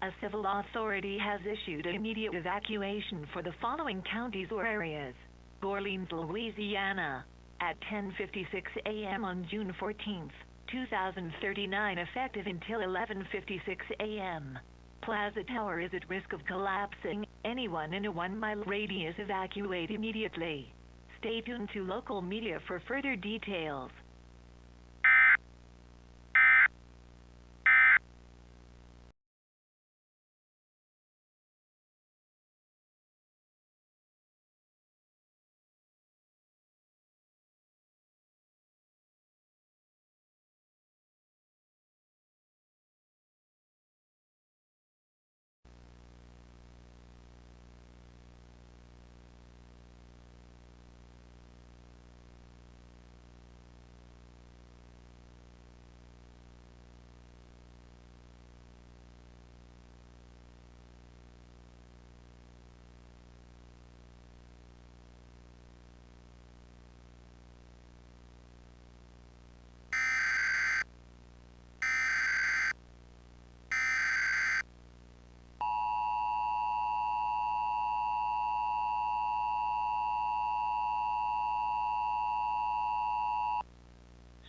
A civil authority has issued an immediate evacuation for the following counties or areas. Orleans, Louisiana, at 10:56 a.m. on June 14, 2039, effective until 11:56 a.m. Plaza Tower is at risk of collapsing. Anyone in a 1-mile radius evacuate immediately. Stay tuned to local media for further details.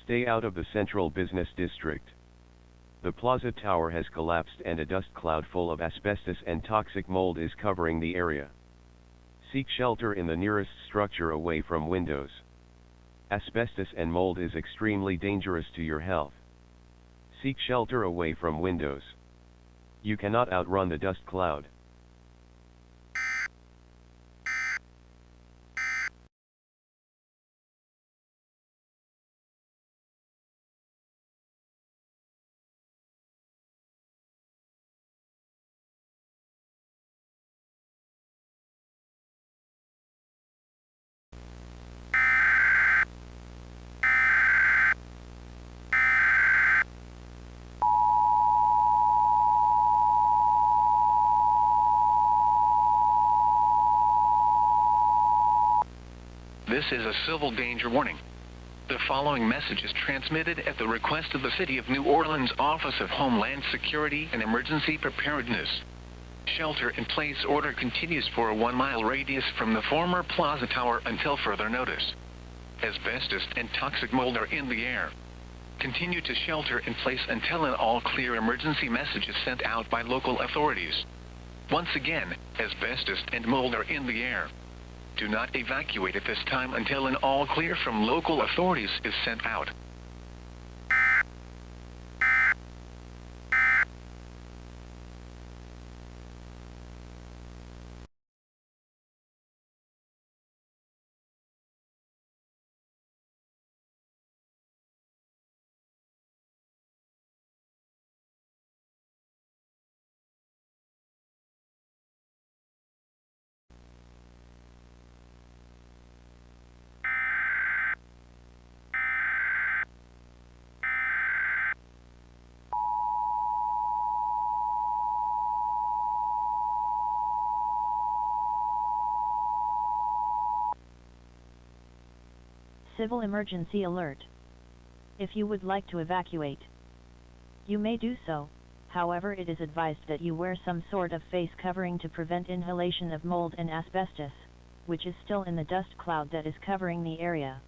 Stay out of the central business district. The Plaza Tower has collapsed and a dust cloud full of asbestos and toxic mold is covering the area. Seek shelter in the nearest structure away from windows. Asbestos and mold is extremely dangerous to your health. Seek shelter away from windows. You cannot outrun the dust cloud. This is a civil danger warning. The following message is transmitted at the request of the City of New Orleans Office of Homeland Security and Emergency Preparedness. Shelter-in-place order continues for a 1-mile radius from the former Plaza Tower until further notice. Asbestos and toxic mold are in the air. Continue to shelter in place until an all-clear emergency message is sent out by local authorities. Once again, asbestos and mold are in the air. Do not evacuate at this time until an all-clear from local authorities is sent out. Civil emergency alert. If you would like to evacuate, you may do so. However, it is advised that you wear some sort of face covering to prevent inhalation of mold and asbestos, which is still in the dust cloud that is covering the area.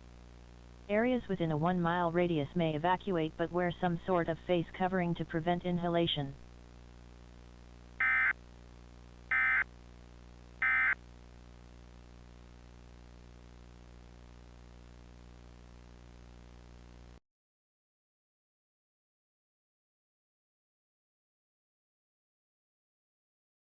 Areas within a 1-mile radius may evacuate but wear some sort of face covering to prevent inhalation.